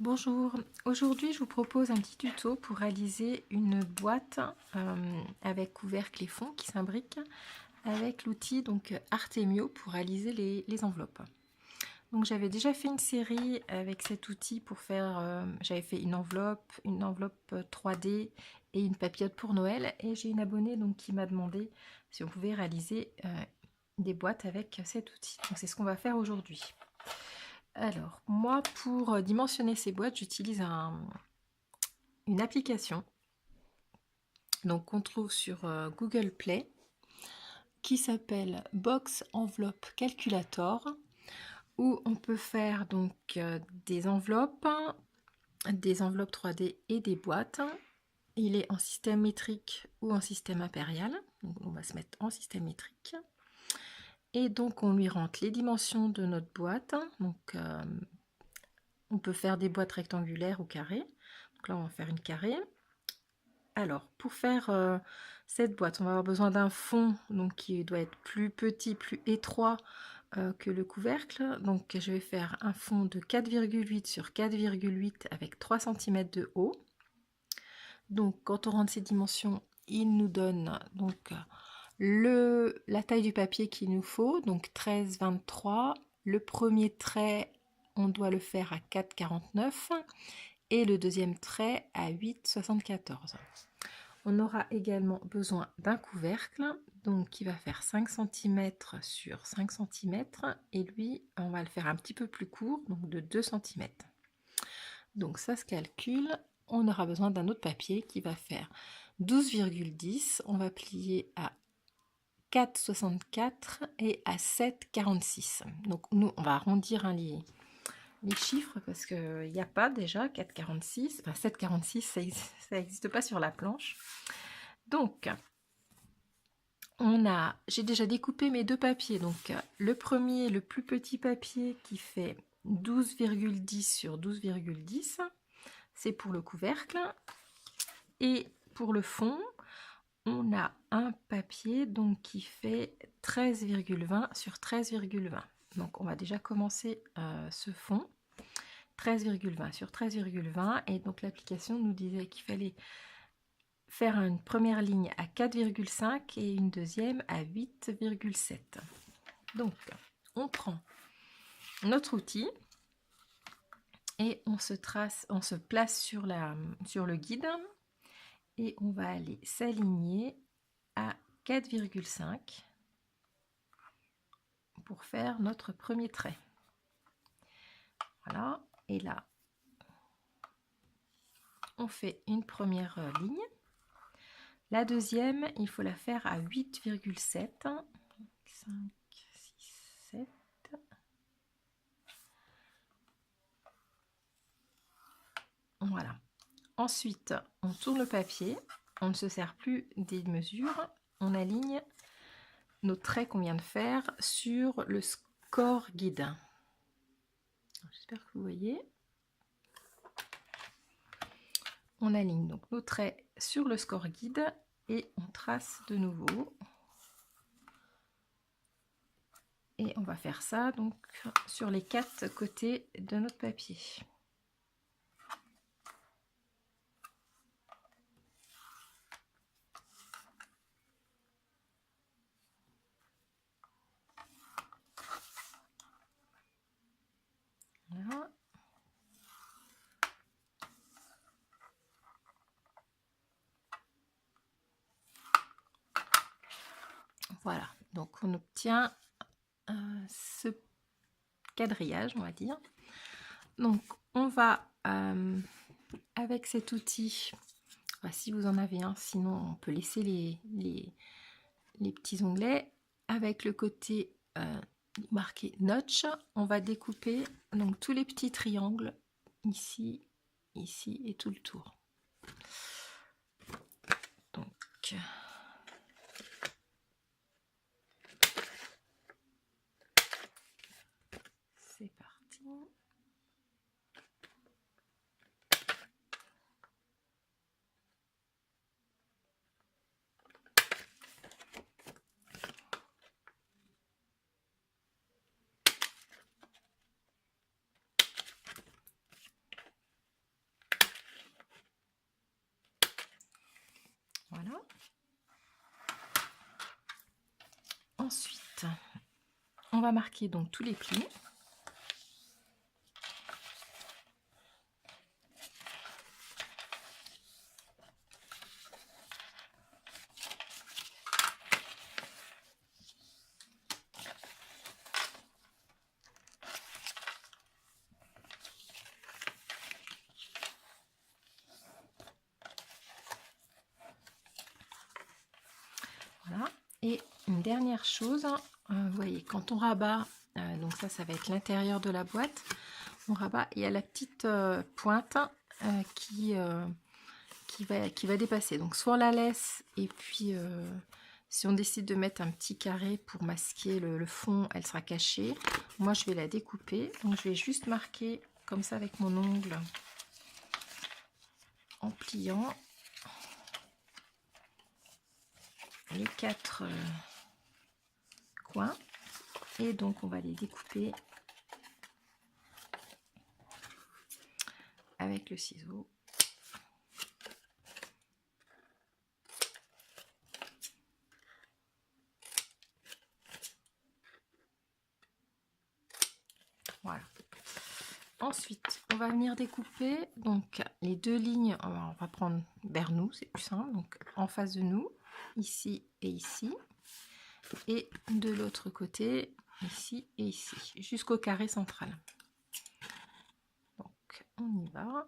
Bonjour, aujourd'hui je vous propose un petit tuto pour réaliser une boîte avec couvercle et fond qui s'imbrique avec l'outil Artemio pour réaliser les enveloppes. Donc j'avais déjà fait une série avec cet outil pour faire, j'avais fait une enveloppe 3D et une papillote pour Noël, et j'ai une abonnée qui m'a demandé si on pouvait réaliser des boîtes avec cet outil. Donc c'est ce qu'on va faire aujourd'hui. Alors, moi, pour dimensionner ces boîtes, j'utilise une application qu'on trouve sur Google Play qui s'appelle Box Envelope Calculator, où on peut faire des enveloppes 3D et des boîtes. Il est en système métrique ou en système impérial. Donc, on va se mettre en système métrique. Et donc, on lui rentre les dimensions de notre boîte. On peut faire des boîtes rectangulaires ou carrées. Donc là, on va faire une carrée. Alors, pour faire cette boîte, on va avoir besoin d'un fond qui doit être plus petit, plus étroit que le couvercle. Donc, je vais faire un fond de 4,8 sur 4,8 avec 3 cm de haut. Donc, quand on rentre ces dimensions, il nous donne la taille du papier qu'il nous faut, donc 13,23. Le premier trait, on doit le faire à 4,49 et le deuxième trait à 8,74. On aura également besoin d'un couvercle qui va faire 5 cm sur 5 cm, et lui on va le faire un petit peu plus court, donc de 2 cm. Donc ça se calcule. On aura besoin d'un autre papier qui va faire 12,10. On va plier à 4,64 et à 7,46. Donc nous on va arrondir les chiffres parce qu'il n'y a pas déjà 4,46, enfin 7,46, ça n'existe pas sur la planche. Donc j'ai déjà découpé mes deux papiers. Donc le premier, le plus petit papier qui fait 12,10 sur 12,10, c'est pour le couvercle. Et pour le fond, on a un papier qui fait 13,20 sur 13,20. Donc on va déjà commencer ce fond. 13,20 sur 13,20, et donc l'application nous disait qu'il fallait faire une première ligne à 4,5 et une deuxième à 8,7. Donc on prend notre outil et on se place sur le guide, et on va aller s'aligner à 4,5 pour faire notre premier trait. Voilà, et là on fait une première ligne. La deuxième, il faut la faire à 8,7. 5, 6, 7. Voilà. Ensuite, on tourne le papier. On ne se sert plus des mesures. On aligne nos traits qu'on vient de faire sur le score guide. J'espère que vous voyez. On aligne donc nos traits sur le score guide et on trace de nouveau. Et on va faire ça sur les 4 côtés de notre papier. Voilà. Voilà, donc on obtient ce quadrillage, on va dire. Donc on va avec cet outil, si vous en avez un, sinon on peut laisser les petits onglets. Avec le côté marqué notch, on va découper tous les petits triangles ici, ici et tout le tour. Donc c'est parti. Ensuite, on va marquer donc tous les plis. Voilà. Et une dernière chose, vous voyez, quand on rabat, donc ça va être l'intérieur de la boîte, on rabat, il y a la petite pointe qui va dépasser. Donc soit on la laisse, et puis si on décide de mettre un petit carré pour masquer le fond, elle sera cachée. Moi je vais la découper, donc je vais juste marquer comme ça avec mon ongle en pliant les 4 coins, et donc on va les découper avec le ciseau. Voilà. Ensuite, on va venir découper donc les 2 lignes. On va prendre vers nous, c'est plus simple. Donc en face de nous, ici et ici, et de l'autre côté, ici et ici, jusqu'au carré central. Donc on y va.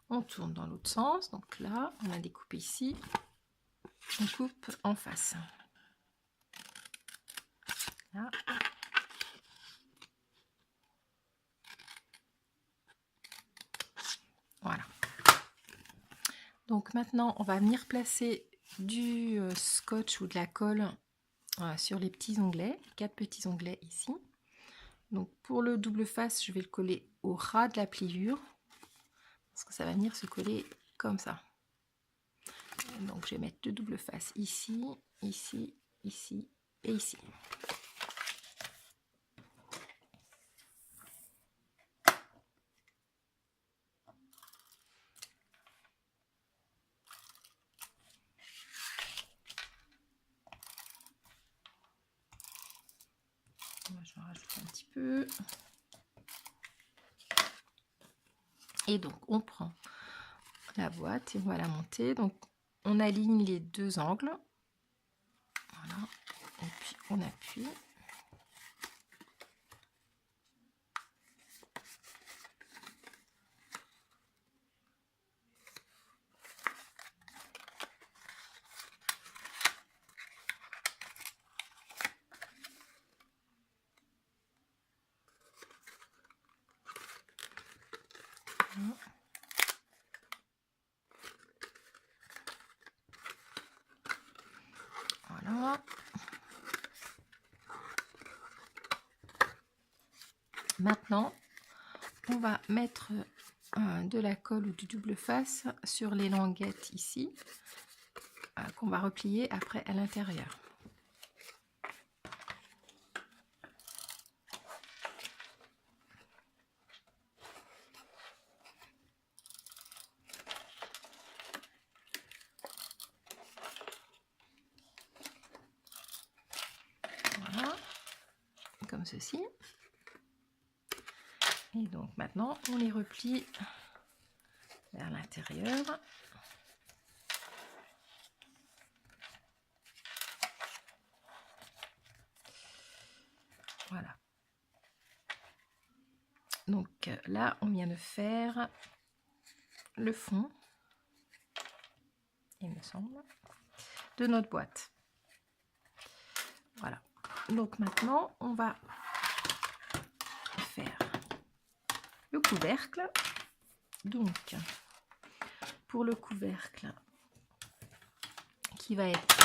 On tourne dans l'autre sens. Donc là, on a découpé ici. On coupe en face. Là. Voilà. Donc maintenant, on va venir placer du scotch ou de la colle sur les petits onglets, 4 petits onglets ici. Donc pour le double face, je vais le coller au ras de la pliure, parce que ça va venir se coller comme ça. Donc je vais mettre le double face ici, ici, ici et ici. Je vais rajouter un petit peu. Et donc on prend la boîte et on va la monter. Donc on aligne les 2 angles. Voilà. Et puis on appuie. Voilà. Maintenant, on va mettre de la colle ou du double face sur les languettes ici, qu'on va replier après à l'intérieur. Voilà, comme ceci. Et donc maintenant, on les replie vers l'intérieur. Voilà. Donc là, on vient de faire le fond, il me semble, de notre boîte. Voilà. Donc maintenant, on va faire le couvercle. Donc, pour le couvercle, qui va être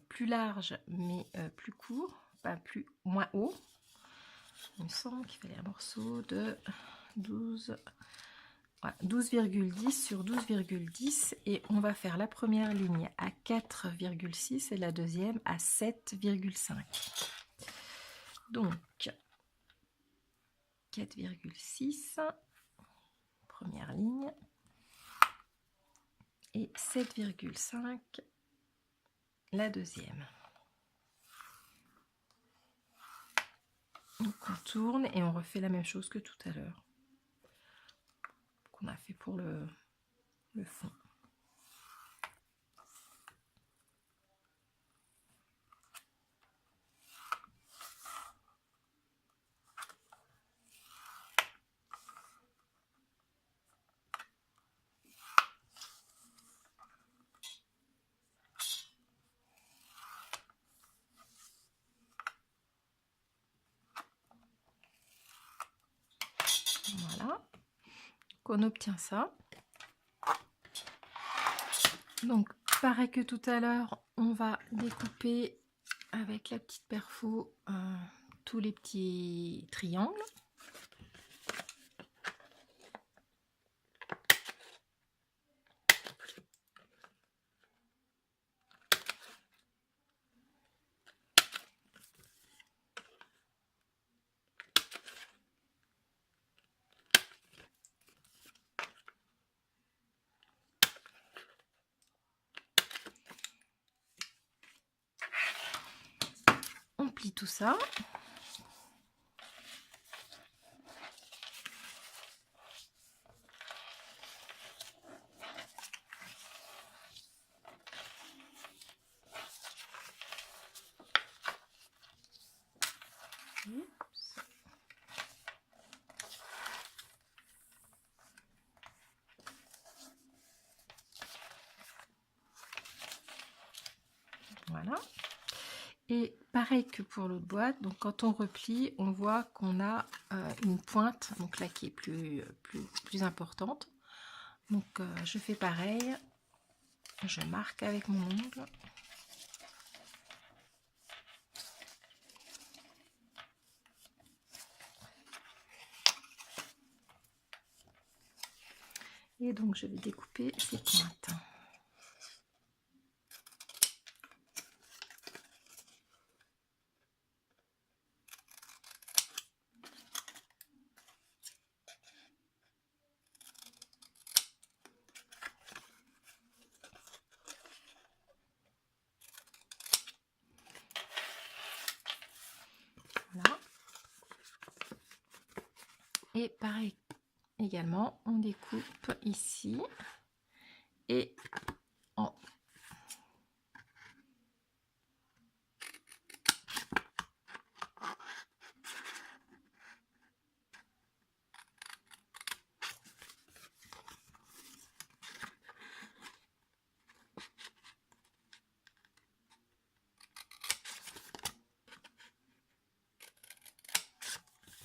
plus large mais plus court, pas moins haut. Il me semble qu'il fallait un morceau de 12, voilà, 12,10 sur 12,10, et on va faire la première ligne à 4,6 et la deuxième à 7,5. Donc 4,6 première ligne et 7,5 la deuxième. Donc on tourne et on refait la même chose que tout à l'heure qu'on a fait pour le fond. Voilà, qu'on obtient ça. Donc pareil que tout à l'heure, on va découper avec la petite perfo tous les petits triangles. On plie tout ça. Voilà. Et pareil que pour l'autre boîte, donc quand on replie, on voit qu'on a une pointe, donc là qui est plus importante. Donc je fais pareil, je marque avec mon ongle. Et donc je vais découper ces pointes. Voilà. Et pareil également, on découpe ici et en haut.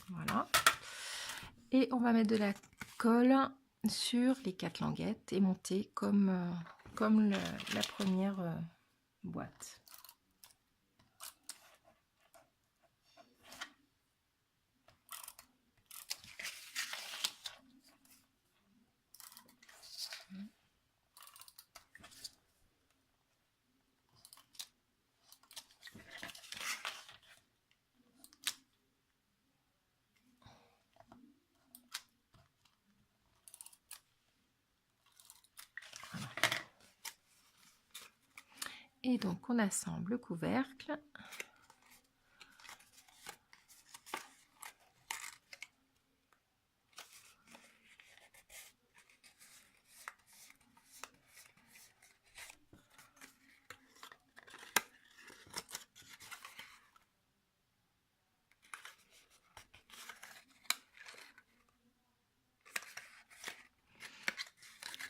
Voilà. Et on va mettre de la colle sur les 4 languettes et monter comme la première boîte. Et donc on assemble le couvercle.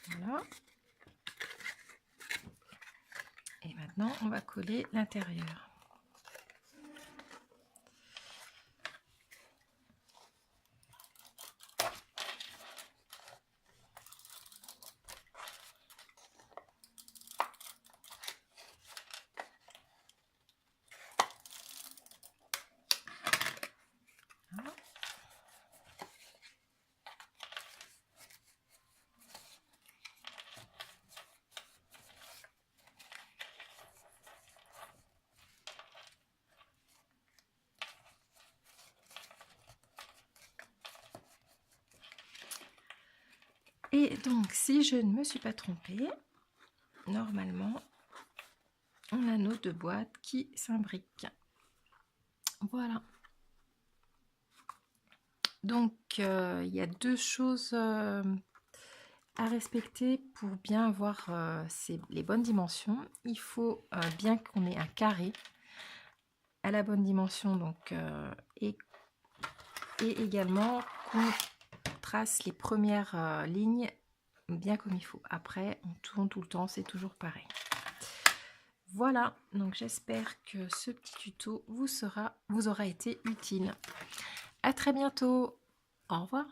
Voilà. Et maintenant on va coller l'intérieur. Et donc, si je ne me suis pas trompée, normalement, on a nos 2 boîtes qui s'imbriquent. Voilà. Donc, il y a 2 choses à respecter pour bien avoir les bonnes dimensions. Il faut bien qu'on ait un carré à la bonne dimension, donc, et également qu'on trace les premières lignes bien comme il faut. Après, on tourne tout le temps, c'est toujours pareil. Voilà, donc j'espère que ce petit tuto vous aura été utile. À très bientôt. Au revoir.